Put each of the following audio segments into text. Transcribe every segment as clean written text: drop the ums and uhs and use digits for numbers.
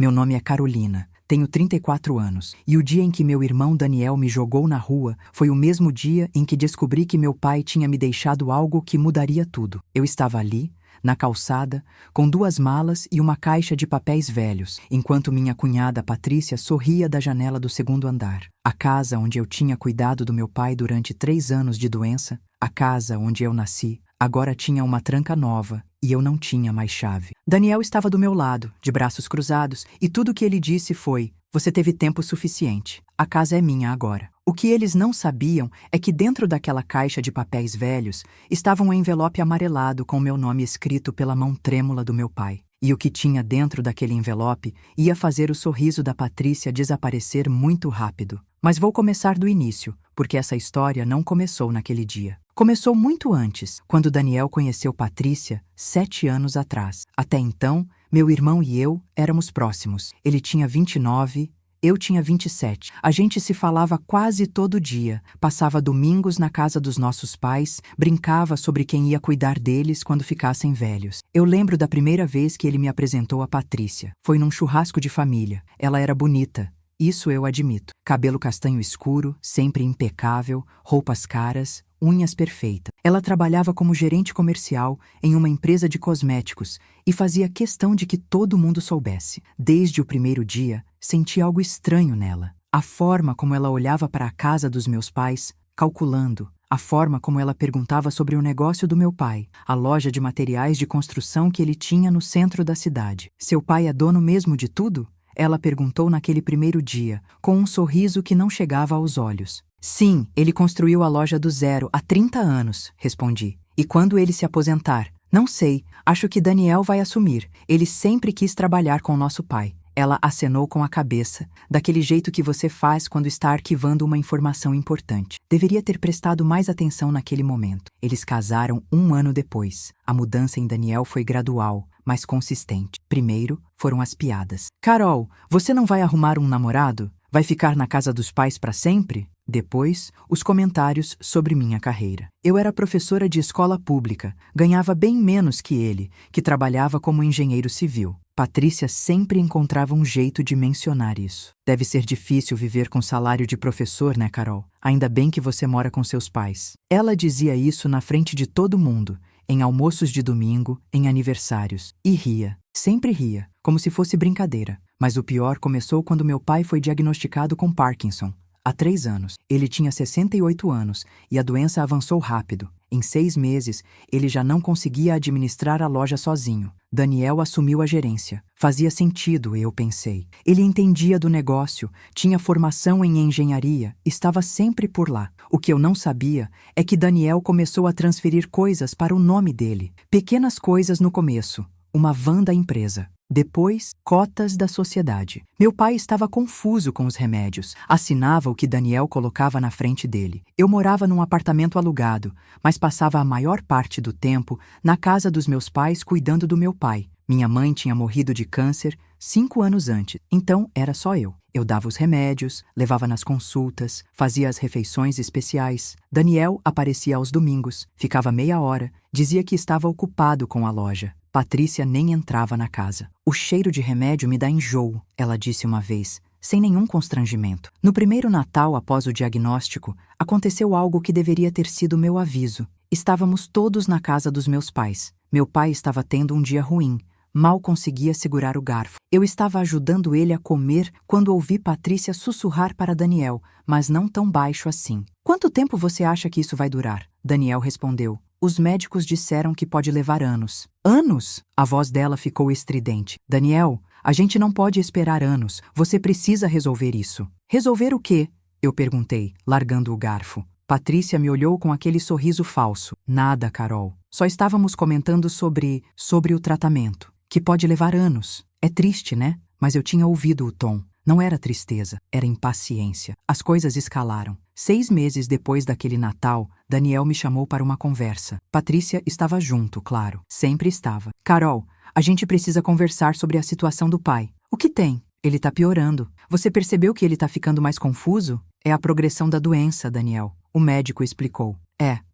Meu nome é Carolina, tenho 34 anos, e o dia em que meu irmão Daniel me jogou na rua foi o mesmo dia em que descobri que meu pai tinha me deixado algo que mudaria tudo. Eu estava ali, na calçada, com 2 malas e uma caixa de papéis velhos, enquanto minha cunhada Patrícia sorria da janela do 2º andar. A casa onde eu tinha cuidado do meu pai durante 3 anos de doença, a casa onde eu nasci, agora tinha uma tranca nova e eu não tinha mais chave. Daniel estava do meu lado, de braços cruzados, e tudo o que ele disse foi: "Você teve tempo suficiente. A casa é minha agora." O que eles não sabiam é que dentro daquela caixa de papéis velhos estava um envelope amarelado com meu nome escrito pela mão trêmula do meu pai. E o que tinha dentro daquele envelope ia fazer o sorriso da Patrícia desaparecer muito rápido. Mas vou começar do início, porque essa história não começou naquele dia. Começou muito antes, quando Daniel conheceu Patrícia 7 anos atrás. Até então, meu irmão e eu éramos próximos. Ele tinha 29, eu tinha 27. A gente se falava quase todo dia, passava domingos na casa dos nossos pais, brincava sobre quem ia cuidar deles quando ficassem velhos. Eu lembro da primeira vez que ele me apresentou a Patrícia. Foi num churrasco de família. Ela era bonita. Isso eu admito. Cabelo castanho escuro, sempre impecável, roupas caras, unhas perfeitas. Ela trabalhava como gerente comercial em uma empresa de cosméticos e fazia questão de que todo mundo soubesse. Desde o primeiro dia, senti algo estranho nela. A forma como ela olhava para a casa dos meus pais, calculando. A forma como ela perguntava sobre o negócio do meu pai, a loja de materiais de construção que ele tinha no centro da cidade. Seu pai é dono mesmo de tudo? Ela perguntou naquele primeiro dia, com um sorriso que não chegava aos olhos. Sim, ele construiu a loja do zero há 30 anos, respondi. E quando ele se aposentar? Não sei, acho que Daniel vai assumir. Ele sempre quis trabalhar com nosso pai. Ela acenou com a cabeça, daquele jeito que você faz quando está arquivando uma informação importante. Deveria ter prestado mais atenção naquele momento. Eles casaram 1 ano depois. A mudança em Daniel foi gradual, mas consistente. Primeiro, foram as piadas. Carol, você não vai arrumar um namorado? Vai ficar na casa dos pais para sempre? Depois, os comentários sobre minha carreira. Eu era professora de escola pública, ganhava bem menos que ele, que trabalhava como engenheiro civil. Patrícia sempre encontrava um jeito de mencionar isso. Deve ser difícil viver com salário de professor, né, Carol? Ainda bem que você mora com seus pais. Ela dizia isso na frente de todo mundo, em almoços de domingo, em aniversários. E ria. Sempre ria, como se fosse brincadeira. Mas o pior começou quando meu pai foi diagnosticado com Parkinson. Há 3 anos. Ele tinha 68 anos e a doença avançou rápido. Em 6 meses, ele já não conseguia administrar a loja sozinho. Daniel assumiu a gerência. Fazia sentido, eu pensei. Ele entendia do negócio, tinha formação em engenharia, estava sempre por lá. O que eu não sabia é que Daniel começou a transferir coisas para o nome dele. Pequenas coisas no começo. Uma van da empresa. Depois, cotas da sociedade. Meu pai estava confuso com os remédios. Assinava o que Daniel colocava na frente dele. Eu morava num apartamento alugado, mas passava a maior parte do tempo na casa dos meus pais cuidando do meu pai. Minha mãe tinha morrido de câncer 5 anos antes, então era só eu. Eu dava os remédios, levava nas consultas, fazia as refeições especiais. Daniel aparecia aos domingos, ficava meia hora, dizia que estava ocupado com a loja. Patrícia nem entrava na casa. "O cheiro de remédio me dá enjoo", ela disse uma vez, sem nenhum constrangimento. No primeiro Natal após o diagnóstico, aconteceu algo que deveria ter sido meu aviso. Estávamos todos na casa dos meus pais. Meu pai estava tendo um dia ruim. Mal conseguia segurar o garfo. Eu estava ajudando ele a comer quando ouvi Patrícia sussurrar para Daniel, mas não tão baixo assim. "Quanto tempo você acha que isso vai durar?" Daniel respondeu. "Os médicos disseram que pode levar anos." "Anos?" A voz dela ficou estridente. "Daniel, a gente não pode esperar anos. Você precisa resolver isso." "Resolver o quê?" eu perguntei, largando o garfo. Patrícia me olhou com aquele sorriso falso. "Nada, Carol. Só estávamos comentando sobre o tratamento. Que pode levar anos. É triste, né?" Mas eu tinha ouvido o tom. Não era tristeza, era impaciência. As coisas escalaram. 6 meses depois daquele Natal, Daniel me chamou para uma conversa. Patrícia estava junto, claro. Sempre estava. "Carol, a gente precisa conversar sobre a situação do pai." "O que tem?" "Ele tá piorando. Você percebeu que ele tá ficando mais confuso?" "É a progressão da doença, Daniel." O médico explicou.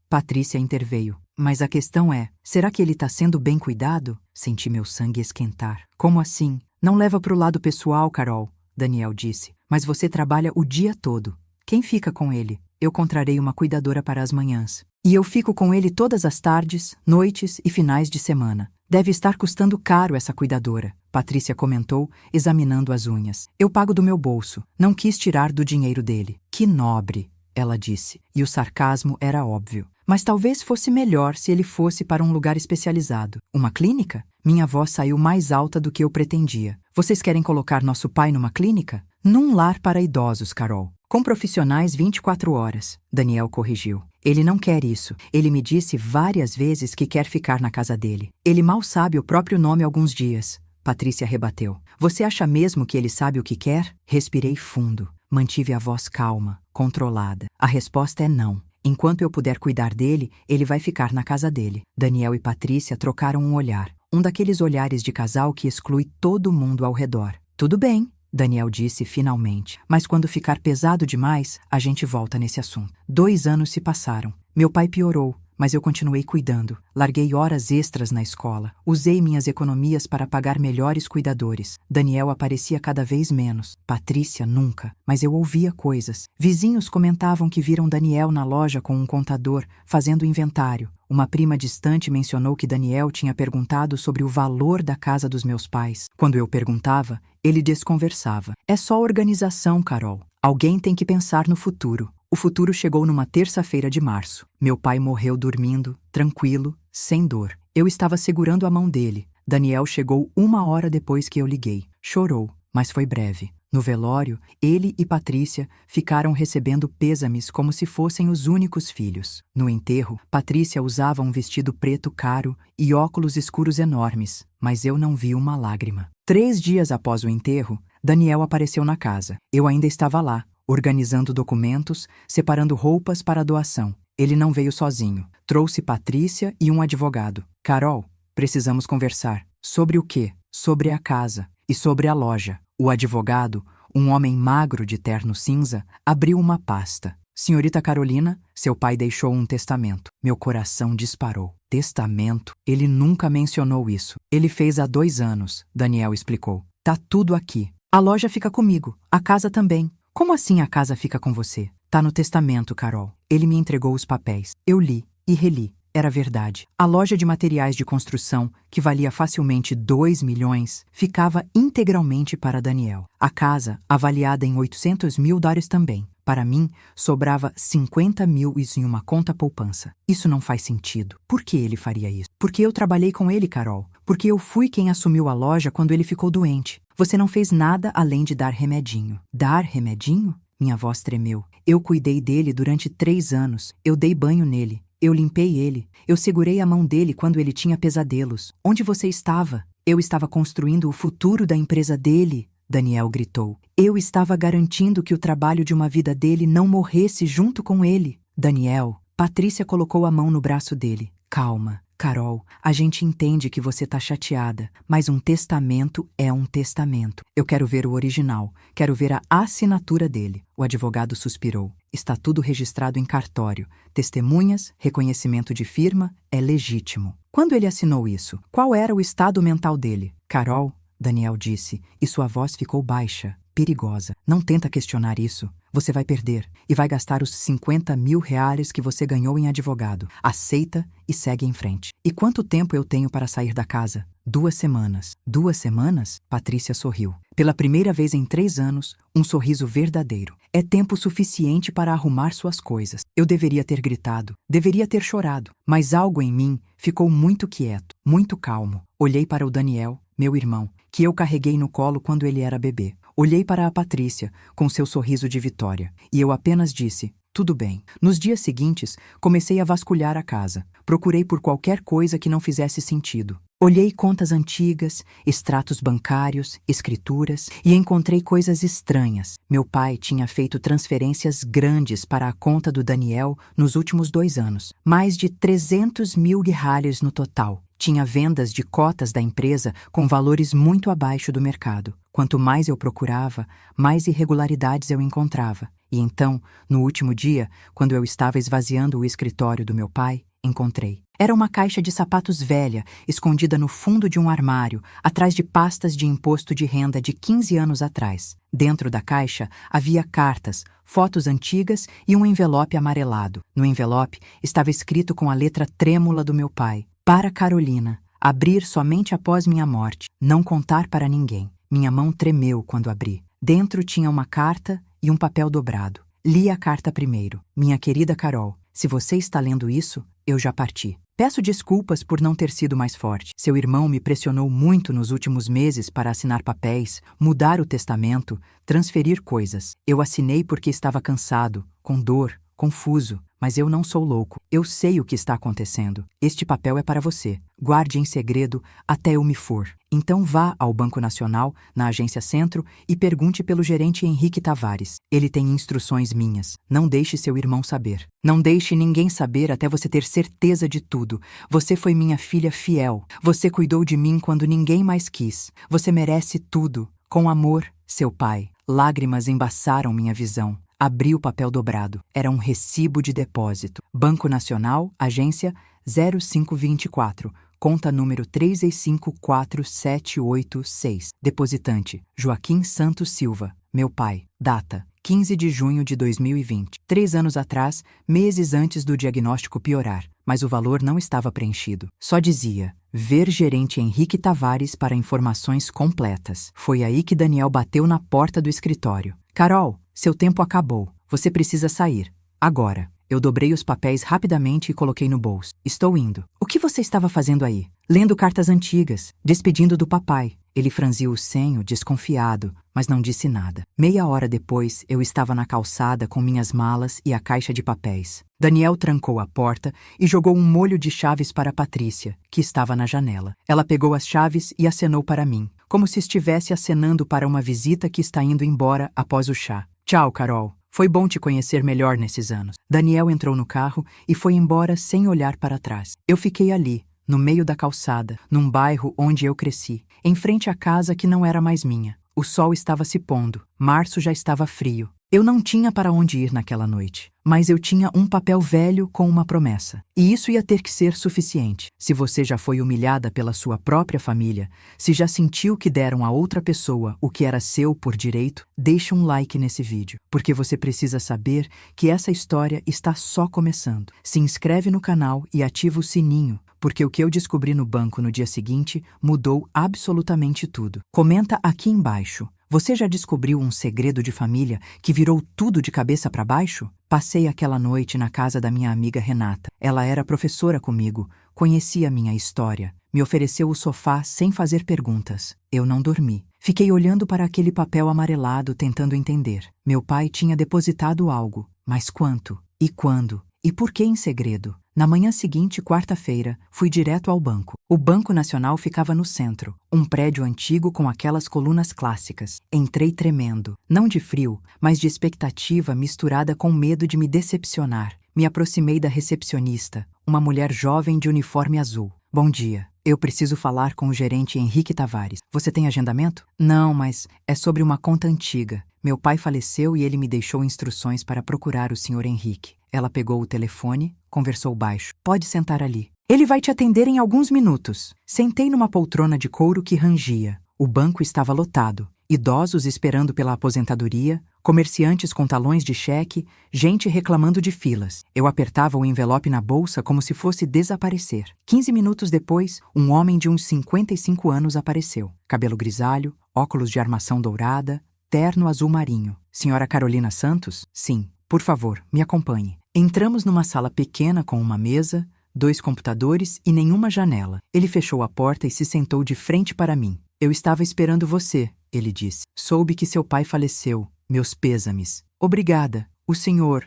Patrícia interveio. "Mas a questão é, será que ele tá sendo bem cuidado?" Senti meu sangue esquentar. "Como assim?" Não leva pro lado pessoal, Carol, Daniel disse. Mas você trabalha o dia todo. Quem fica com ele? Eu contrarei uma cuidadora para as manhãs. E eu fico com ele todas as tardes, noites e finais de semana. Deve estar custando caro essa cuidadora, Patrícia comentou, examinando as unhas. Eu pago do meu bolso. Não quis tirar do dinheiro dele. Que nobre, ela disse, e o sarcasmo era óbvio. Mas talvez fosse melhor se ele fosse para um lugar especializado. Uma clínica? Minha voz saiu mais alta do que eu pretendia. Vocês querem colocar nosso pai numa clínica? Num lar para idosos, Carol. Com profissionais 24 horas, Daniel corrigiu. Ele não quer isso. Ele me disse várias vezes que quer ficar na casa dele. Ele mal sabe o próprio nome há alguns dias, Patrícia rebateu. Você acha mesmo que ele sabe o que quer? Respirei fundo. Mantive a voz calma, controlada. A resposta é não. Enquanto eu puder cuidar dele, ele vai ficar na casa dele. Daniel e Patrícia trocaram um olhar. Um daqueles olhares de casal que exclui todo mundo ao redor. Tudo bem, Daniel disse finalmente. Mas quando ficar pesado demais, a gente volta nesse assunto. 2 anos se passaram. Meu pai piorou, mas eu continuei cuidando. Larguei horas extras na escola. Usei minhas economias para pagar melhores cuidadores. Daniel aparecia cada vez menos. Patrícia nunca. Mas eu ouvia coisas. Vizinhos comentavam que viram Daniel na loja com um contador, fazendo inventário. Uma prima distante mencionou que Daniel tinha perguntado sobre o valor da casa dos meus pais. Quando eu perguntava, ele desconversava. É só organização, Carol. Alguém tem que pensar no futuro. O futuro chegou numa terça-feira de março. Meu pai morreu dormindo, tranquilo, sem dor. Eu estava segurando a mão dele. Daniel chegou 1 hora depois que eu liguei. Chorou, mas foi breve. No velório, ele e Patrícia ficaram recebendo pêsames como se fossem os únicos filhos. No enterro, Patrícia usava um vestido preto caro e óculos escuros enormes, mas eu não vi uma lágrima. 3 dias após o enterro, Daniel apareceu na casa. Eu ainda estava lá, organizando documentos, separando roupas para a doação. Ele não veio sozinho. Trouxe Patrícia e um advogado. Carol, precisamos conversar. Sobre o quê? Sobre a casa e sobre a loja. O advogado, um homem magro de terno cinza, abriu uma pasta. Senhorita Carolina, seu pai deixou um testamento. Meu coração disparou. Testamento? Ele nunca mencionou isso. Ele fez há 2 anos, Daniel explicou. Tá tudo aqui. A loja fica comigo. A casa também. Como assim a casa fica com você? Tá no testamento, Carol. Ele me entregou os papéis. Eu li e reli. Era verdade. A loja de materiais de construção, que valia facilmente 2 milhões, ficava integralmente para Daniel. A casa, avaliada em $800.000 também. Para mim, sobrava 50 mil em uma conta poupança. Isso não faz sentido. Por que ele faria isso? Porque eu trabalhei com ele, Carol. Porque eu fui quem assumiu a loja quando ele ficou doente. Você não fez nada além de dar remedinho. Dar remedinho? Minha voz tremeu. Eu cuidei dele durante 3 anos. Eu dei banho nele. Eu limpei ele. Eu segurei a mão dele quando ele tinha pesadelos. Onde você estava? Eu estava construindo o futuro da empresa dele, Daniel gritou. Eu estava garantindo que o trabalho de uma vida dele não morresse junto com ele. Daniel, Patrícia colocou a mão no braço dele. Calma, Carol, a gente entende que você tá chateada, mas um testamento é um testamento. Eu quero ver o original, quero ver a assinatura dele. O advogado suspirou. Está tudo registrado em cartório. Testemunhas, reconhecimento de firma, é legítimo. Quando ele assinou isso, qual era o estado mental dele? Carol, Daniel disse, e sua voz ficou baixa, perigosa. Não tenta questionar isso. Você vai perder e vai gastar os 50 mil reais que você ganhou em advogado. Aceita e segue em frente. E quanto tempo eu tenho para sair da casa? 2 semanas. 2 semanas? Patrícia sorriu. Pela primeira vez em 3 anos, um sorriso verdadeiro. É tempo suficiente para arrumar suas coisas. Eu deveria ter gritado, deveria ter chorado, mas algo em mim ficou muito quieto, muito calmo. Olhei para o Daniel, meu irmão, que eu carreguei no colo quando ele era bebê. Olhei para a Patrícia, com seu sorriso de vitória, e eu apenas disse, tudo bem. Nos dias seguintes, comecei a vasculhar a casa. Procurei por qualquer coisa que não fizesse sentido. Olhei contas antigas, extratos bancários, escrituras, e encontrei coisas estranhas. Meu pai tinha feito transferências grandes para a conta do Daniel nos últimos 2 anos. Mais de 300 mil reais no total. Tinha vendas de cotas da empresa com valores muito abaixo do mercado. Quanto mais eu procurava, mais irregularidades eu encontrava. E então, no último dia, quando eu estava esvaziando o escritório do meu pai, encontrei. Era uma caixa de sapatos velha, escondida no fundo de um armário, atrás de pastas de imposto de renda de 15 anos atrás. Dentro da caixa havia cartas, fotos antigas e um envelope amarelado. No envelope estava escrito com a letra trêmula do meu pai: para Carolina, abrir somente após minha morte, não contar para ninguém. Minha mão tremeu quando abri. Dentro tinha uma carta e um papel dobrado. Li a carta primeiro. Minha querida Carol, se você está lendo isso, eu já parti. Peço desculpas por não ter sido mais forte. Seu irmão me pressionou muito nos últimos meses para assinar papéis, mudar o testamento, transferir coisas. Eu assinei porque estava cansado, com dor, confuso, mas eu não sou louco. Eu sei o que está acontecendo. Este papel é para você. Guarde em segredo até eu me for. Então vá ao Banco Nacional, na Agência Centro, e pergunte pelo gerente Henrique Tavares. Ele tem instruções minhas. Não deixe seu irmão saber. Não deixe ninguém saber até você ter certeza de tudo. Você foi minha filha fiel. Você cuidou de mim quando ninguém mais quis. Você merece tudo. Com amor, seu pai. Lágrimas embaçaram minha visão. Abri o papel dobrado. Era um recibo de depósito. Banco Nacional, agência 0524, conta número 3654,786. Depositante: Joaquim Santos Silva, meu pai. Data: 15 de junho de 2020. 3 anos atrás, meses antes do diagnóstico piorar, mas o valor não estava preenchido. Só dizia: ver gerente Henrique Tavares para informações completas. Foi aí que Daniel bateu na porta do escritório. Carol, seu tempo acabou. Você precisa sair. Agora. Eu dobrei os papéis rapidamente e coloquei no bolso. Estou indo. O que você estava fazendo aí? Lendo cartas antigas, despedindo do papai. Ele franziu o senho, desconfiado, mas não disse nada. Meia hora depois, eu estava na calçada com minhas malas e a caixa de papéis. Daniel trancou a porta e jogou um molho de chaves para Patrícia, que estava na janela. Ela pegou as chaves e acenou para mim, como se estivesse acenando para uma visita que está indo embora após o chá. Tchau, Carol. Foi bom te conhecer melhor nesses anos. Daniel entrou no carro e foi embora sem olhar para trás. Eu fiquei ali, no meio da calçada, num bairro onde eu cresci, em frente à casa que não era mais minha. O sol estava se pondo, março já estava frio. Eu não tinha para onde ir naquela noite, mas eu tinha um papel velho com uma promessa. E isso ia ter que ser suficiente. Se você já foi humilhada pela sua própria família, se já sentiu que deram a outra pessoa o que era seu por direito, deixe um like nesse vídeo, porque você precisa saber que essa história está só começando. Se inscreve no canal e ativa o sininho, porque o que eu descobri no banco no dia seguinte mudou absolutamente tudo. Comenta aqui embaixo. Você já descobriu um segredo de família que virou tudo de cabeça para baixo? Passei aquela noite na casa da minha amiga Renata. Ela era professora comigo, conhecia minha história, me ofereceu o sofá sem fazer perguntas. Eu não dormi. Fiquei olhando para aquele papel amarelado tentando entender. Meu pai tinha depositado algo, mas quanto? E quando? E por que em segredo? Na manhã seguinte, quarta-feira, fui direto ao banco. O Banco Nacional ficava no centro, um prédio antigo com aquelas colunas clássicas. Entrei tremendo, não de frio, mas de expectativa misturada com medo de me decepcionar. Me aproximei da recepcionista, uma mulher jovem de uniforme azul. Bom dia. Eu preciso falar com o gerente Henrique Tavares. Você tem agendamento? Não, mas é sobre uma conta antiga. Meu pai faleceu e ele me deixou instruções para procurar o Sr. Henrique. Ela pegou o telefone, conversou baixo. Pode sentar ali. Ele vai te atender em alguns minutos. Sentei numa poltrona de couro que rangia. O banco estava lotado. Idosos esperando pela aposentadoria, comerciantes com talões de cheque, gente reclamando de filas. Eu apertava o envelope na bolsa como se fosse desaparecer. 15 minutos depois, um homem de uns 55 anos apareceu. Cabelo grisalho, óculos de armação dourada, terno azul marinho. Senhora Carolina Santos? Sim. Por favor, me acompanhe. Entramos numa sala pequena com uma mesa, 2 computadores e nenhuma janela. Ele fechou a porta e se sentou de frente para mim. Eu estava esperando você, ele disse. Soube que seu pai faleceu. Meus pêsames. Obrigada. O senhor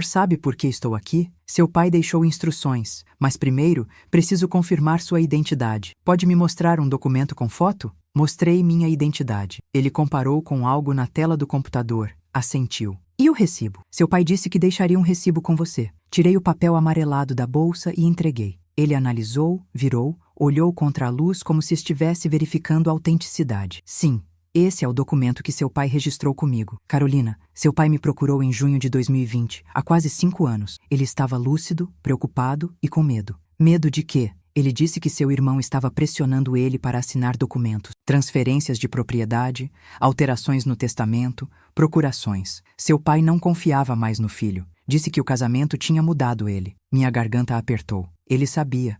sabe por que estou aqui? Seu pai deixou instruções, mas primeiro preciso confirmar sua identidade. Pode me mostrar um documento com foto? Mostrei minha identidade. Ele comparou com algo na tela do computador. Assentiu. E o recibo? Seu pai disse que deixaria um recibo com você. Tirei o papel amarelado da bolsa e entreguei. Ele analisou, virou, olhou contra a luz como se estivesse verificando a autenticidade. Sim, esse é o documento que seu pai registrou comigo. Carolina, seu pai me procurou em junho de 2020, há quase 5 anos. Ele estava lúcido, preocupado e com medo. Medo de quê? Ele disse que seu irmão estava pressionando ele para assinar documentos, transferências de propriedade, alterações no testamento, procurações. Seu pai não confiava mais no filho. Disse que o casamento tinha mudado ele. Minha garganta apertou. Ele sabia,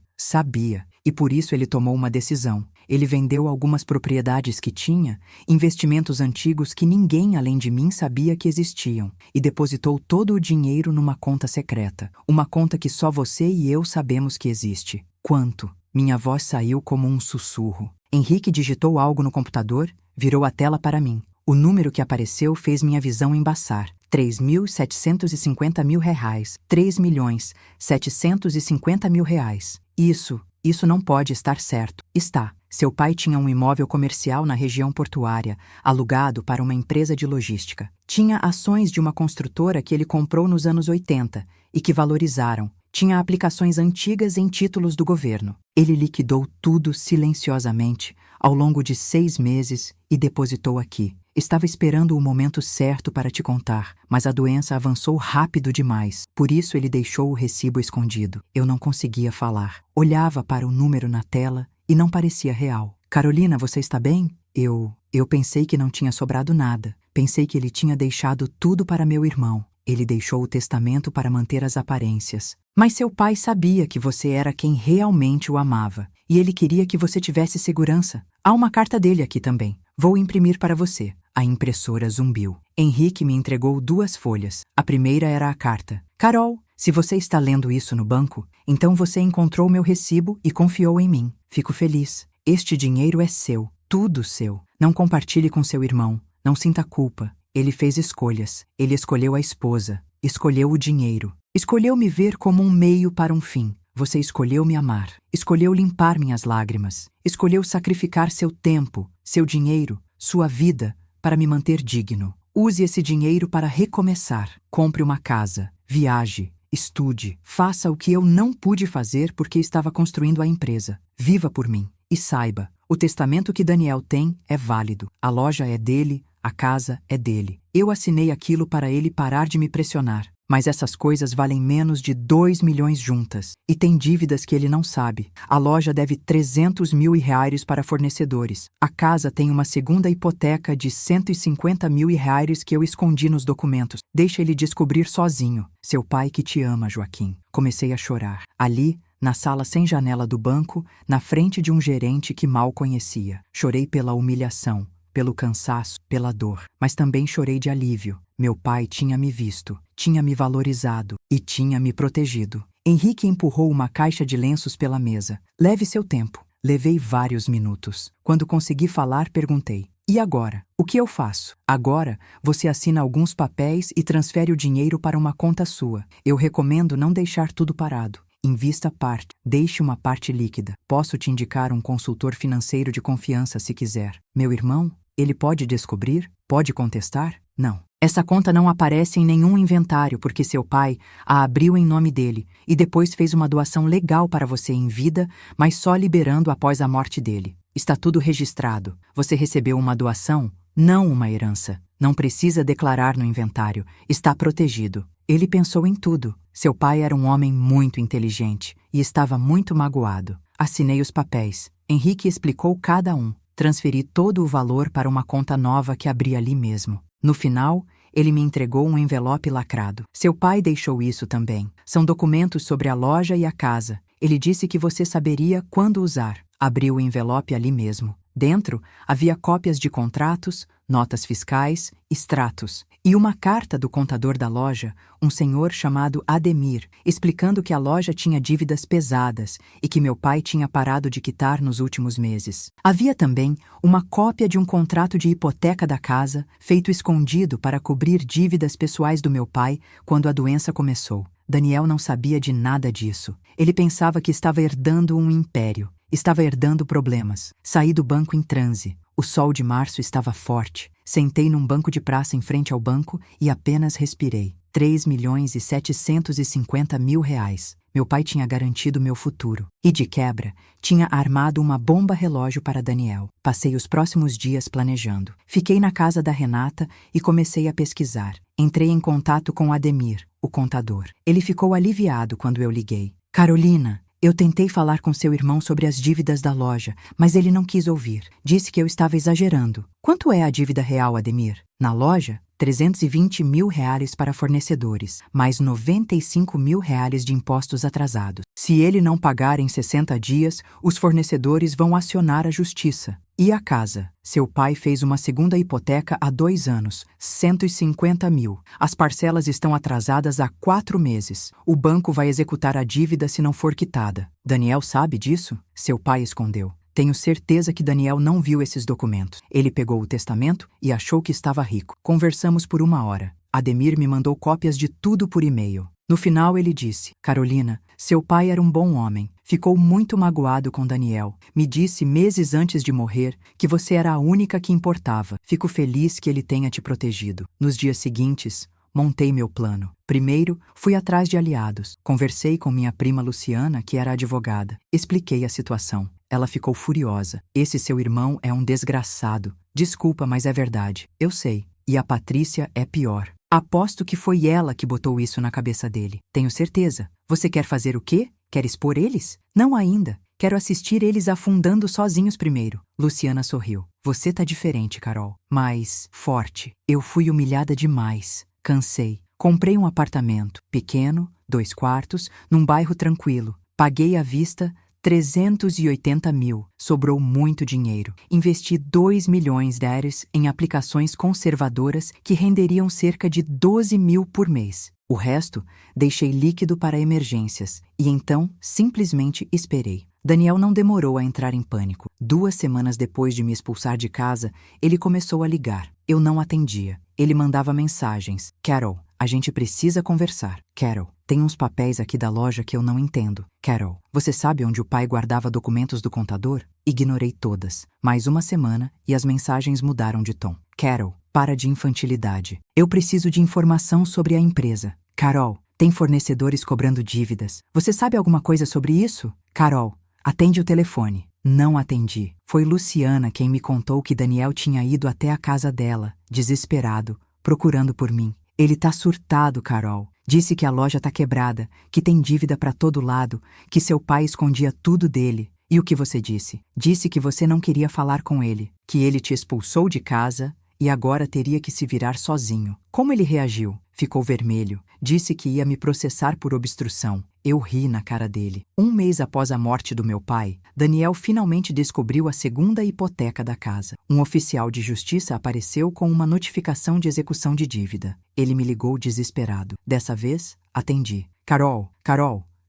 e por isso ele tomou uma decisão. Ele vendeu algumas propriedades que tinha, investimentos antigos que ninguém além de mim sabia que existiam, e depositou todo o dinheiro numa conta secreta, uma conta que só você e eu sabemos que existe. Quanto? Minha voz saiu como um sussurro. Henrique digitou algo no computador, virou a tela para mim. O número que apareceu fez minha visão embaçar. 3.750 mil reais. 3.750 mil reais. Isso não pode estar certo. Está. Seu pai tinha um imóvel comercial na região portuária, alugado para uma empresa de logística. Tinha ações de uma construtora que ele comprou nos anos 80 e que valorizaram. Tinha aplicações antigas em títulos do governo. Ele liquidou tudo silenciosamente ao longo de 6 meses e depositou aqui. Estava esperando o momento certo para te contar, mas a doença avançou rápido demais. Por isso ele deixou o recibo escondido. Eu não conseguia falar. Olhava para o número na tela e não parecia real. Carolina, você está bem? Eu pensei que não tinha sobrado nada. Pensei que ele tinha deixado tudo para meu irmão. Ele deixou o testamento para manter as aparências. Mas seu pai sabia que você era quem realmente o amava. E ele queria que você tivesse segurança. Há uma carta dele aqui também. Vou imprimir para você. A impressora zumbiu. Henrique me entregou 2 folhas. A primeira era a carta. Carol, se você está lendo isso no banco, então você encontrou meu recibo e confiou em mim. Fico feliz. Este dinheiro é seu. Tudo seu. Não compartilhe com seu irmão. Não sinta culpa. Ele fez escolhas. Ele escolheu a esposa. Escolheu o dinheiro. Escolheu me ver como um meio para um fim. Você escolheu me amar. Escolheu limpar minhas lágrimas. Escolheu sacrificar seu tempo, seu dinheiro, sua vida, para me manter digno. Use esse dinheiro para recomeçar. Compre uma casa. Viaje. Estude. Faça o que eu não pude fazer porque estava construindo a empresa. Viva por mim. E saiba, o testamento que Daniel tem é válido. A loja é dele, a casa é dele. Eu assinei aquilo para ele parar de me pressionar. Mas essas coisas valem menos de 2 milhões juntas. E tem dívidas que ele não sabe. A loja deve 300 mil reais para fornecedores. A casa tem uma segunda hipoteca de 150 mil reais que eu escondi nos documentos. Deixa ele descobrir sozinho. Seu pai que te ama, Joaquim. Comecei a chorar. Ali, na sala sem janela do banco, na frente de um gerente que mal conhecia. Chorei pela humilhação, pelo cansaço, pela dor. Mas também chorei de alívio. Meu pai tinha me visto, tinha me valorizado e tinha me protegido. Henrique empurrou uma caixa de lenços pela mesa. Leve seu tempo. Levei vários minutos. Quando consegui falar, perguntei. E agora? O que eu faço? Agora, você assina alguns papéis e transfere o dinheiro para uma conta sua. Eu recomendo não deixar tudo parado. Invista parte. Deixe uma parte líquida. Posso te indicar um consultor financeiro de confiança se quiser. Meu irmão? Ele pode descobrir? Pode contestar? Não. Essa conta não aparece em nenhum inventário porque seu pai a abriu em nome dele e depois fez uma doação legal para você em vida, mas só liberando após a morte dele. Está tudo registrado. Você recebeu uma doação, não uma herança. Não precisa declarar no inventário. Está protegido. Ele pensou em tudo. Seu pai era um homem muito inteligente e estava muito magoado. Assinei os papéis. Henrique explicou cada um. Transferi todo o valor para uma conta nova que abri ali mesmo. No final, ele me entregou um envelope lacrado. Seu pai deixou isso também. São documentos sobre a loja e a casa. Ele disse que você saberia quando usar. Abri o envelope ali mesmo. Dentro, havia cópias de contratos, notas fiscais, extratos e uma carta do contador da loja, um senhor chamado Ademir, explicando que a loja tinha dívidas pesadas e que meu pai tinha parado de quitar nos últimos meses. Havia também uma cópia de um contrato de hipoteca da casa, feito escondido para cobrir dívidas pessoais do meu pai quando a doença começou. Daniel não sabia de nada disso. Ele pensava que estava herdando um império. Estava herdando problemas. Saí do banco em transe. O sol de março estava forte. Sentei num banco de praça em frente ao banco e apenas respirei. 3.750 mil reais. Meu pai tinha garantido meu futuro. E, de quebra, tinha armado uma bomba relógio para Daniel. Passei os próximos dias planejando. Fiquei na casa da Renata e comecei a pesquisar. Entrei em contato com Ademir, o contador. Ele ficou aliviado quando eu liguei. Carolina, Eu tentei falar com seu irmão sobre as dívidas da loja, mas ele não quis ouvir. Disse que eu estava exagerando. Quanto é a dívida real, Ademir? Na loja, 320 mil reais para fornecedores, mais 95 mil reais de impostos atrasados. Se ele não pagar em 60 dias, os fornecedores vão acionar a justiça. E a casa? Seu pai fez uma segunda hipoteca há 2 anos, 150 mil. As parcelas estão atrasadas há 4 meses. O banco vai executar a dívida se não for quitada. Daniel sabe disso? Seu pai escondeu. Tenho certeza que Daniel não viu esses documentos. Ele pegou o testamento e achou que estava rico. Conversamos por 1 hora. Ademir me mandou cópias de tudo por e-mail. No final ele disse: Carolina, seu pai era um bom homem. Ficou muito magoado com Daniel. Me disse meses antes de morrer que você era a única que importava. Fico feliz que ele tenha te protegido. Nos dias seguintes, montei meu plano. Primeiro, fui atrás de aliados. Conversei com minha prima Luciana, que era advogada. Expliquei a situação. Ela ficou furiosa. Esse seu irmão é um desgraçado. Desculpa, mas é verdade. Eu sei. E a Patrícia é pior. Aposto que foi ela que botou isso na cabeça dele. Tenho certeza. Você quer fazer o quê? Quer expor eles? Não ainda. Quero assistir eles afundando sozinhos primeiro. Luciana sorriu. Você tá diferente, Carol. Mas forte. Eu fui humilhada demais. Cansei. Comprei um apartamento. Pequeno, 2 quartos, num bairro tranquilo. Paguei à vista 380 mil. Sobrou muito dinheiro. Investi 2 milhões de reais em aplicações conservadoras que renderiam cerca de 12 mil por mês. O resto, deixei líquido para emergências e então simplesmente esperei. Daniel não demorou a entrar em pânico. 2 semanas depois de me expulsar de casa, ele começou a ligar. Eu não atendia. Ele mandava mensagens. Carol, a gente precisa conversar. Carol, tem uns papéis aqui da loja que eu não entendo. Carol, você sabe onde o pai guardava documentos do contador? Ignorei todas. Mais 1 semana e as mensagens mudaram de tom. Carol, para de infantilidade. Eu preciso de informação sobre a empresa. Carol, tem fornecedores cobrando dívidas. Você sabe alguma coisa sobre isso? Carol, atende o telefone. Não atendi. Foi Luciana quem me contou que Daniel tinha ido até a casa dela, desesperado, procurando por mim. Ele tá surtado, Carol. Disse que a loja tá quebrada, que tem dívida pra todo lado, que seu pai escondia tudo dele. E o que você disse? Disse que você não queria falar com ele, que ele te expulsou de casa e agora teria que se virar sozinho. Como ele reagiu? Ficou vermelho. Disse que ia me processar por obstrução. Eu ri na cara dele. 1 mês após a morte do meu pai, Daniel finalmente descobriu a segunda hipoteca da casa. Um oficial de justiça apareceu com uma notificação de execução de dívida. Ele me ligou desesperado. Dessa vez, atendi. Carol,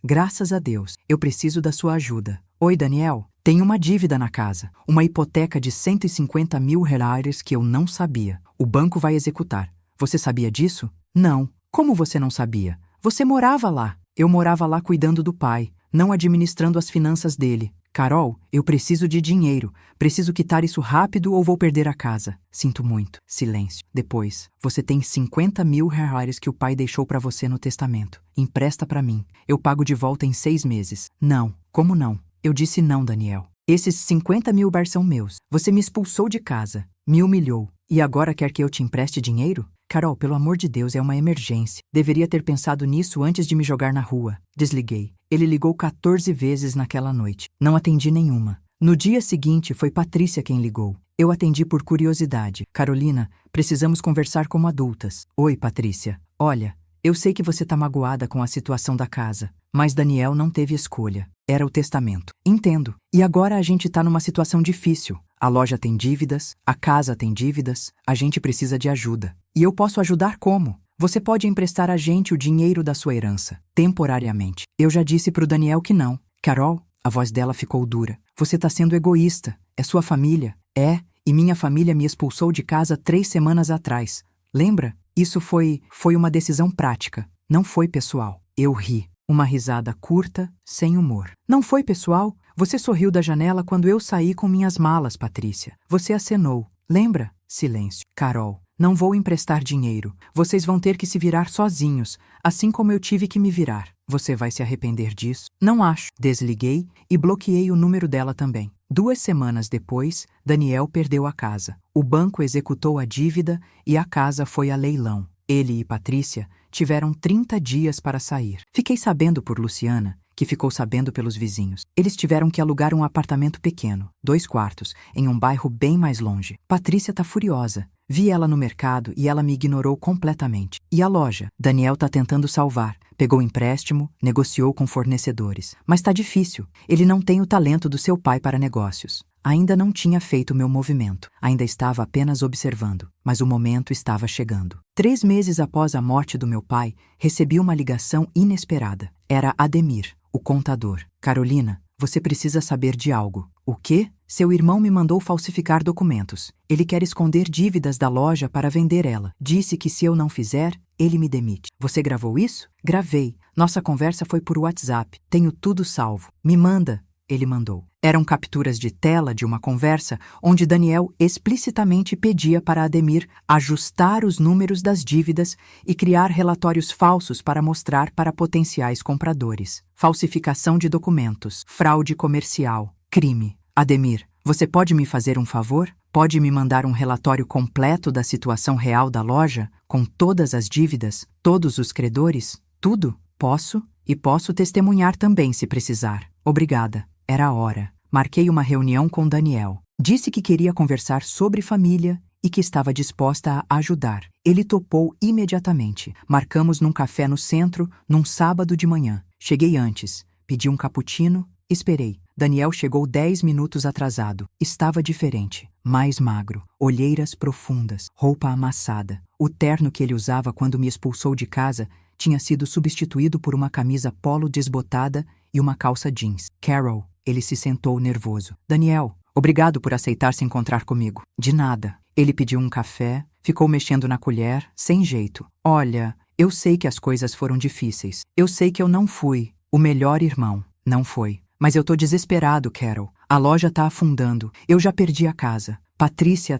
graças a Deus, eu preciso da sua ajuda. Oi, Daniel. Tem uma dívida na casa. Uma hipoteca de 150 mil reais que eu não sabia. O banco vai executar. Você sabia disso? Não. Como você não sabia? Você morava lá. Eu morava lá cuidando do pai, não administrando as finanças dele. Carol, eu preciso de dinheiro. Preciso quitar isso rápido ou vou perder a casa. Sinto muito. Silêncio. Depois, você tem 50 mil reais que o pai deixou pra você no testamento. Empresta pra mim. Eu pago de volta em 6 meses. Não. Como não? Eu disse não, Daniel. Esses 50 mil são meus. Você me expulsou de casa. Me humilhou. E agora quer que eu te empreste dinheiro? Carol, pelo amor de Deus, é uma emergência. Deveria ter pensado nisso antes de me jogar na rua. Desliguei. Ele ligou 14 vezes naquela noite. Não atendi nenhuma. No dia seguinte, foi Patrícia quem ligou. Eu atendi por curiosidade. Carolina, precisamos conversar como adultas. Oi, Patrícia. Olha, eu sei que você tá magoada com a situação da casa, mas Daniel não teve escolha. Era o testamento. Entendo. E agora a gente tá numa situação difícil. A loja tem dívidas, a casa tem dívidas, a gente precisa de ajuda. E eu posso ajudar como? Você pode emprestar a gente o dinheiro da sua herança, temporariamente. Eu já disse pro Daniel que não. Carol, a voz dela ficou dura. Você tá sendo egoísta. É sua família. É, e minha família me expulsou de casa 3 semanas atrás. Lembra? Isso foi uma decisão prática. Não foi pessoal. Eu ri. Uma risada curta, sem humor. Não foi pessoal? Você sorriu da janela quando eu saí com minhas malas, Patrícia. Você acenou. Lembra? Silêncio. Carol, não vou emprestar dinheiro. Vocês vão ter que se virar sozinhos, assim como eu tive que me virar. Você vai se arrepender disso? Não acho. Desliguei e bloqueei o número dela também. 2 semanas depois, Daniel perdeu a casa. O banco executou a dívida e a casa foi a leilão. Ele e Patrícia tiveram 30 dias para sair. Fiquei sabendo por Luciana que ficou sabendo pelos vizinhos. Eles tiveram que alugar um apartamento pequeno, 2 quartos, em um bairro bem mais longe. Patrícia tá furiosa. Vi ela no mercado e ela me ignorou completamente. E a loja? Daniel tá tentando salvar. Pegou empréstimo, negociou com fornecedores. Mas tá difícil. Ele não tem o talento do seu pai para negócios. Ainda não tinha feito meu movimento. Ainda estava apenas observando. Mas o momento estava chegando. 3 meses após a morte do meu pai, recebi uma ligação inesperada. Era Ademir, o contador. Carolina, você precisa saber de algo. O quê? Seu irmão me mandou falsificar documentos. Ele quer esconder dívidas da loja para vender ela. Disse que se eu não fizer, ele me demite. Você gravou isso? Gravei. Nossa conversa foi por WhatsApp. Tenho tudo salvo. Me manda. Ele mandou. Eram capturas de tela de uma conversa onde Daniel explicitamente pedia para Ademir ajustar os números das dívidas e criar relatórios falsos para mostrar para potenciais compradores. Falsificação de documentos, fraude comercial, crime. Ademir, você pode me fazer um favor? Pode me mandar um relatório completo da situação real da loja, com todas as dívidas, todos os credores, tudo? Posso, e posso testemunhar também se precisar. Obrigada. Era a hora. Marquei uma reunião com Daniel. Disse que queria conversar sobre família e que estava disposta a ajudar. Ele topou imediatamente. Marcamos num café no centro, num sábado de manhã. Cheguei antes. Pedi um cappuccino, esperei. Daniel chegou 10 minutos atrasado. Estava diferente. Mais magro, olheiras profundas, roupa amassada. O terno que ele usava quando me expulsou de casa tinha sido substituído por uma camisa polo desbotada e uma calça jeans. Carol. Ele se sentou nervoso. Daniel, obrigado por aceitar se encontrar comigo. De nada. Ele pediu um café, ficou mexendo na colher, sem jeito. Olha, eu sei que as coisas foram difíceis. Eu sei que eu não fui o melhor irmão. Não foi. Mas eu tô desesperado, Carol. A loja tá afundando. Eu já perdi a casa. Patrícia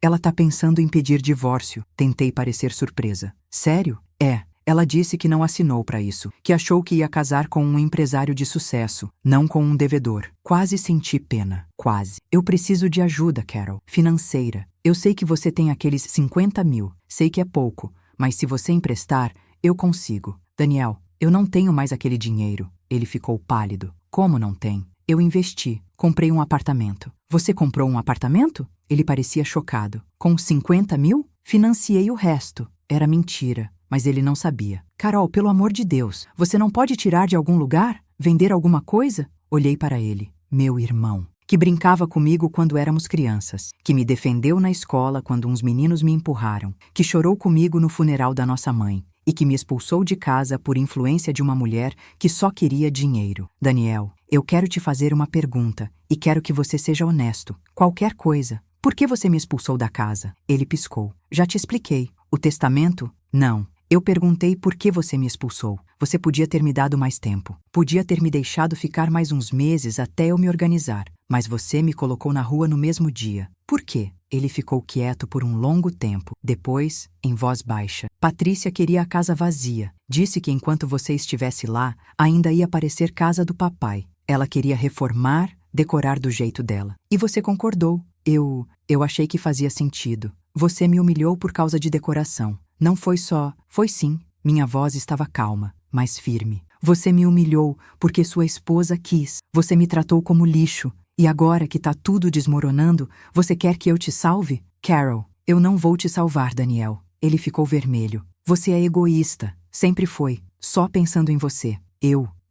Ela tá pensando em pedir divórcio. Tentei parecer surpresa. Sério? É. Ela disse que não assinou para isso, que achou que ia casar com um empresário de sucesso, não com um devedor. Quase senti pena. Quase. Eu preciso de ajuda, Carol. Financeira. Eu sei que você tem aqueles 50 mil. Sei que é pouco, mas se você emprestar, eu consigo. Daniel, eu não tenho mais aquele dinheiro. Ele ficou pálido. Como não tem? Eu investi. Comprei um apartamento. Você comprou um apartamento? Ele parecia chocado. Com 50 mil? Financiei o resto. Era mentira. Mas ele não sabia. Carol, pelo amor de Deus, você não pode tirar de algum lugar? Vender alguma coisa? Olhei para ele. Meu irmão, que brincava comigo quando éramos crianças, que me defendeu na escola quando uns meninos me empurraram, que chorou comigo no funeral da nossa mãe e que me expulsou de casa por influência de uma mulher que só queria dinheiro. Daniel, eu quero te fazer uma pergunta e quero que você seja honesto. Qualquer coisa. Por que você me expulsou da casa? Ele piscou. Já te expliquei. O testamento? Não. Eu perguntei por que você me expulsou. Você podia ter me dado mais tempo. Podia ter me deixado ficar mais uns meses até eu me organizar. Mas você me colocou na rua no mesmo dia. Por quê? Ele ficou quieto por um longo tempo. Depois, em voz baixa, Patrícia queria a casa vazia. Disse que enquanto você estivesse lá, ainda ia parecer casa do papai. Ela queria reformar, decorar do jeito dela. E você concordou. Eu achei que fazia sentido. Você me humilhou por causa de decoração. Não foi só, foi sim. Minha voz estava calma, mas firme. Você me humilhou porque sua esposa quis. Você me tratou como lixo. E agora que tá tudo desmoronando, você quer que eu te salve? Carol, eu não vou te salvar, Daniel. Ele ficou vermelho. Você é egoísta. Sempre foi. Só pensando em você.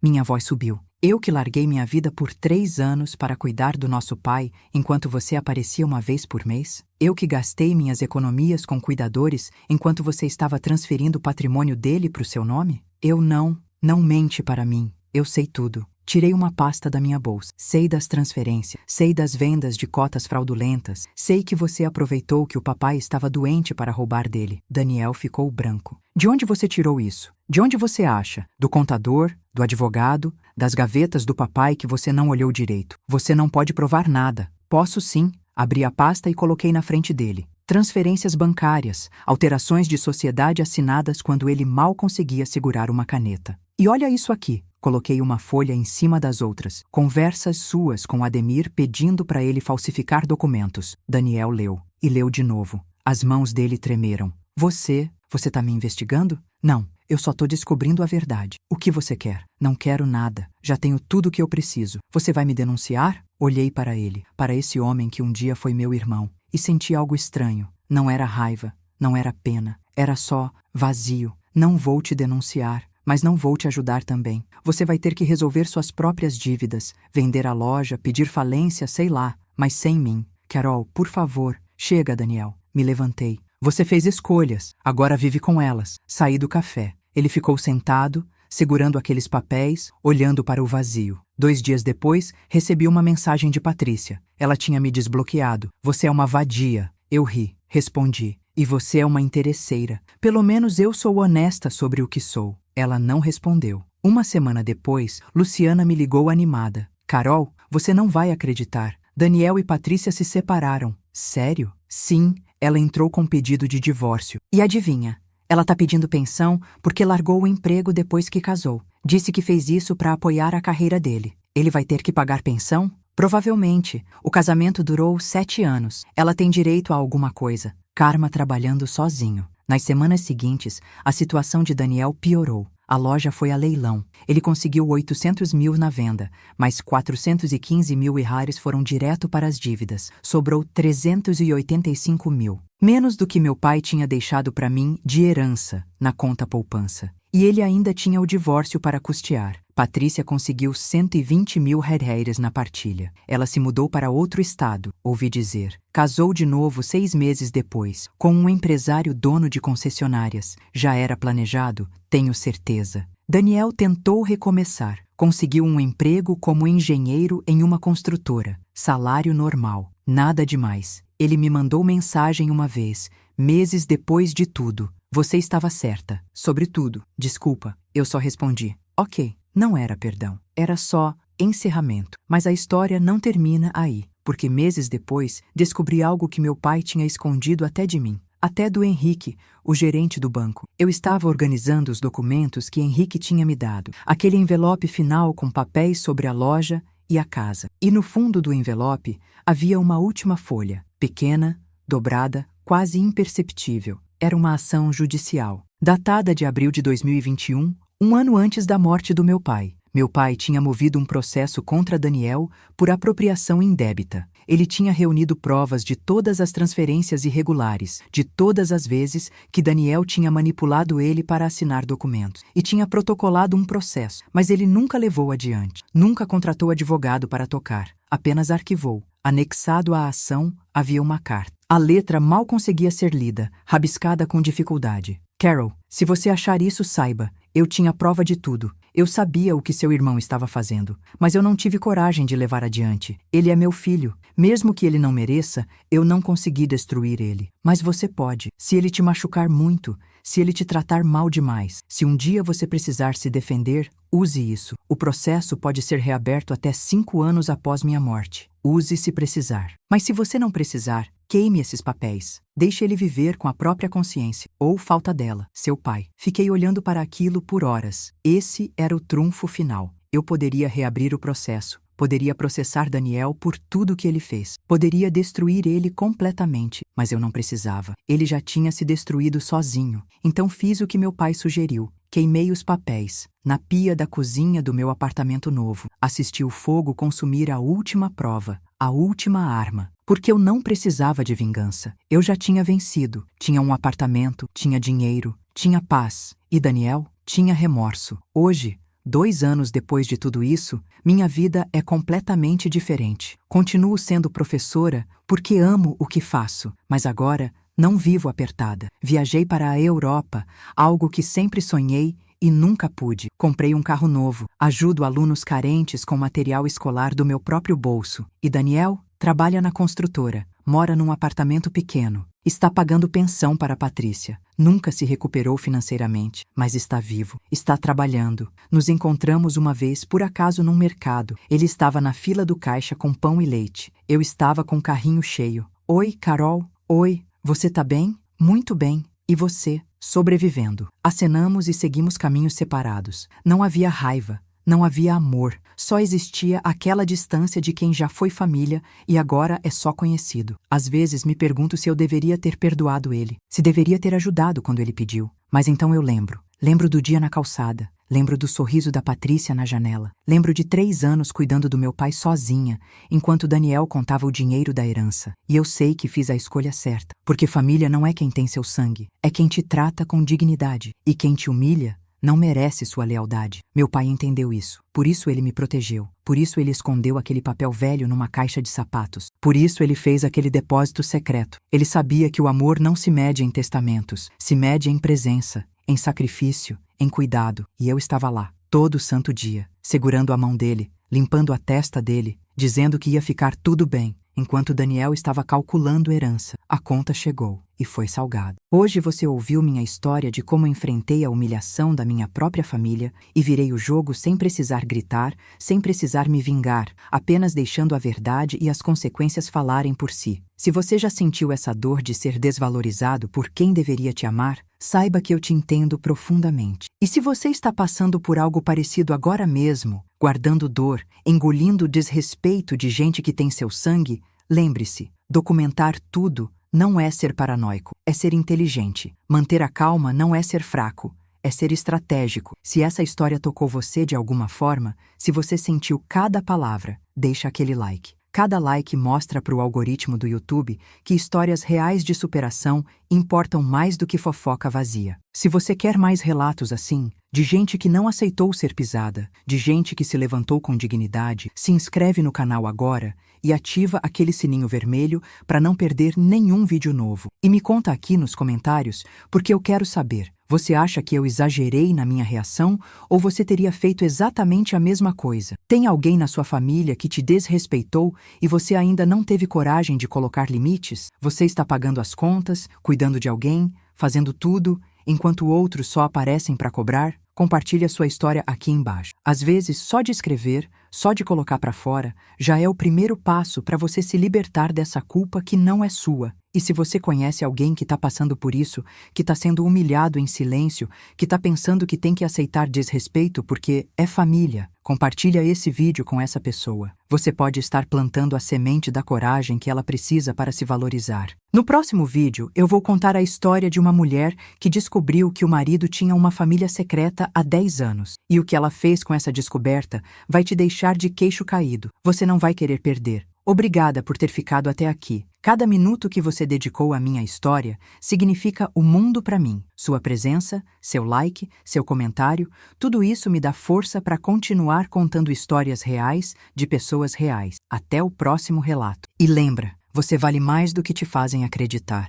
Minha voz subiu. Eu que larguei minha vida por 3 anos para cuidar do nosso pai enquanto você aparecia uma vez por mês? Eu que gastei minhas economias com cuidadores enquanto você estava transferindo o patrimônio dele para o seu nome? Eu não mente para mim. Eu sei tudo. Tirei uma pasta da minha bolsa. Sei das transferências, sei das vendas de cotas fraudulentas, sei que você aproveitou que o papai estava doente para roubar dele. Daniel ficou branco. De onde você tirou isso? De onde você acha? Do contador? Do advogado? Das gavetas do papai que você não olhou direito? Você não pode provar nada. Posso sim. Abri a pasta e coloquei na frente dele. Transferências bancárias, alterações de sociedade assinadas quando ele mal conseguia segurar uma caneta. E olha isso aqui. Coloquei uma folha em cima das outras. Conversas suas com Ademir pedindo para ele falsificar documentos. Daniel leu. E leu de novo. As mãos dele tremeram. Você tá me investigando? Não. Eu só tô descobrindo a verdade. O que você quer? Não quero nada. Já tenho tudo o que eu preciso. Você vai me denunciar? Olhei para ele, para esse homem que um dia foi meu irmão, e senti algo estranho. Não era raiva, não era pena. Era só vazio. Não vou te denunciar, mas não vou te ajudar também. Você vai ter que resolver suas próprias dívidas, vender a loja, pedir falência, sei lá, mas sem mim. Carol, por favor. Chega, Daniel. Me levantei. Você fez escolhas, agora vive com elas. Saí do café. Ele ficou sentado, segurando aqueles papéis, olhando para o vazio. 2 dias depois, recebi uma mensagem de Patrícia. Ela tinha me desbloqueado. Você é uma vadia. Eu ri. Respondi. E você é uma interesseira. Pelo menos eu sou honesta sobre o que sou. Ela não respondeu. Uma semana depois, Luciana me ligou animada. Carol, você não vai acreditar. Daniel e Patrícia se separaram. Sério? Sim, ela entrou com pedido de divórcio. E adivinha? Ela tá pedindo pensão porque largou o emprego depois que casou. Disse que fez isso para apoiar a carreira dele. Ele vai ter que pagar pensão? Provavelmente. O casamento durou 7 anos. Ela tem direito a alguma coisa. Karma trabalhando sozinho. Nas semanas seguintes, a situação de Daniel piorou. A loja foi a leilão. Ele conseguiu 800 mil na venda, mas 415 mil reais foram direto para as dívidas. Sobrou 385 mil. Menos do que meu pai tinha deixado para mim de herança na conta poupança. E ele ainda tinha o divórcio para custear. Patrícia conseguiu 120 mil reais na partilha. Ela se mudou para outro estado, ouvi dizer. Casou de novo 6 meses depois, com um empresário dono de concessionárias. Já era planejado? Tenho certeza. Daniel tentou recomeçar. Conseguiu um emprego como engenheiro em uma construtora. Salário normal. Nada demais. Ele me mandou mensagem uma vez, meses depois de tudo. Você estava certa. Sobre tudo. Desculpa. Eu só respondi. Ok. Não era perdão. Era só encerramento. Mas a história não termina aí, porque meses depois descobri algo que meu pai tinha escondido até de mim. Até do Henrique, o gerente do banco. Eu estava organizando os documentos que Henrique tinha me dado. Aquele envelope final com papéis sobre a loja e a casa. E no fundo do envelope havia uma última folha, pequena, dobrada, quase imperceptível. Era uma ação judicial, datada de abril de 2021, um ano antes da morte do meu pai. Meu pai tinha movido um processo contra Daniel por apropriação indébita. Ele tinha reunido provas de todas as transferências irregulares, de todas as vezes que Daniel tinha manipulado ele para assinar documentos, e tinha protocolado um processo, mas ele nunca levou adiante. Nunca contratou advogado para tocar, apenas arquivou. Anexado à ação havia uma carta. A letra mal conseguia ser lida, rabiscada com dificuldade. Carol, se você achar isso, saiba, eu tinha prova de tudo. Eu sabia o que seu irmão estava fazendo, mas eu não tive coragem de levar adiante. Ele é meu filho. Mesmo que ele não mereça, eu não consegui destruir ele. Mas você pode. Se ele te machucar muito, se ele te tratar mal demais, se um dia você precisar se defender, use isso. O processo pode ser reaberto até 5 anos após minha morte. Use se precisar. Mas se você não precisar, queime esses papéis. Deixe ele viver com a própria consciência, ou falta dela, seu pai. Fiquei olhando para aquilo por horas. Esse era o trunfo final. Eu poderia reabrir o processo. Poderia processar Daniel por tudo que ele fez. Poderia destruir ele completamente, mas eu não precisava. Ele já tinha se destruído sozinho. Então fiz o que meu pai sugeriu. Queimei os papéis. Na pia da cozinha do meu apartamento novo. Assisti o fogo consumir a última prova, a última arma. Porque eu não precisava de vingança. Eu já tinha vencido. Tinha um apartamento, tinha dinheiro, tinha paz. E Daniel tinha remorso. Hoje, 2 anos depois de tudo isso, minha vida é completamente diferente. Continuo sendo professora porque amo o que faço, mas agora não vivo apertada. Viajei para a Europa, algo que sempre sonhei e nunca pude. Comprei um carro novo, ajudo alunos carentes com material escolar do meu próprio bolso. E Daniel trabalha na construtora, mora num apartamento pequeno. Está pagando pensão para Patrícia. Nunca se recuperou financeiramente, mas está vivo. Está trabalhando. Nos encontramos uma vez, por acaso, num mercado. Ele estava na fila do caixa com pão e leite. Eu estava com o carrinho cheio. Oi, Carol. Oi, você tá bem? Muito bem. E você? Sobrevivendo. Acenamos e seguimos caminhos separados. Não havia raiva. Não havia amor, só existia aquela distância de quem já foi família e agora é só conhecido. Às vezes me pergunto se eu deveria ter perdoado ele, se deveria ter ajudado quando ele pediu. Mas então eu lembro Lembro do dia na calçada. Lembro do sorriso da Patrícia na janela. Lembro de 3 anos cuidando do meu pai sozinha, enquanto Daniel contava o dinheiro da herança. E eu sei que fiz a escolha certa, porque família não é quem tem seu sangue, é quem te trata com dignidade. E quem te humilha não merece sua lealdade. Meu pai entendeu isso. Por isso ele me protegeu. Por isso ele escondeu aquele papel velho numa caixa de sapatos. Por isso ele fez aquele depósito secreto. Ele sabia que o amor não se mede em testamentos, se mede em presença, em sacrifício, em cuidado. E eu estava lá, todo santo dia, segurando a mão dele, limpando a testa dele, dizendo que ia ficar tudo bem. Enquanto Daniel estava calculando herança, a conta chegou e foi salgada. Hoje você ouviu minha história de como enfrentei a humilhação da minha própria família e virei o jogo sem precisar gritar, sem precisar me vingar, apenas deixando a verdade e as consequências falarem por si. Se você já sentiu essa dor de ser desvalorizado por quem deveria te amar, saiba que eu te entendo profundamente. E se você está passando por algo parecido agora mesmo, guardando dor, engolindo o desrespeito de gente que tem seu sangue, lembre-se, documentar tudo não é ser paranoico, é ser inteligente. Manter a calma não é ser fraco, é ser estratégico. Se essa história tocou você de alguma forma, se você sentiu cada palavra, deixa aquele like. Cada like mostra para o algoritmo do YouTube que histórias reais de superação importam mais do que fofoca vazia. Se você quer mais relatos assim, de gente que não aceitou ser pisada, de gente que se levantou com dignidade, se inscreve no canal agora e ativa aquele sininho vermelho para não perder nenhum vídeo novo. E me conta aqui nos comentários, porque eu quero saber. Você acha que eu exagerei na minha reação ou você teria feito exatamente a mesma coisa? Tem alguém na sua família que te desrespeitou e você ainda não teve coragem de colocar limites? Você está pagando as contas, cuidando de alguém, fazendo tudo, enquanto outros só aparecem para cobrar? Compartilhe a sua história aqui embaixo. Às vezes, só de escrever, só de colocar para fora, já é o primeiro passo para você se libertar dessa culpa que não é sua. E se você conhece alguém que está passando por isso, que está sendo humilhado em silêncio, que está pensando que tem que aceitar desrespeito porque é família, compartilha esse vídeo com essa pessoa. Você pode estar plantando a semente da coragem que ela precisa para se valorizar. No próximo vídeo, eu vou contar a história de uma mulher que descobriu que o marido tinha uma família secreta há 10 anos. E o que ela fez com essa descoberta vai te deixar de queixo caído. Você não vai querer perder. Obrigada por ter ficado até aqui. Cada minuto que você dedicou à minha história significa o mundo para mim. Sua presença, seu like, seu comentário, tudo isso me dá força para continuar contando histórias reais de pessoas reais. Até o próximo relato. E lembra, você vale mais do que te fazem acreditar.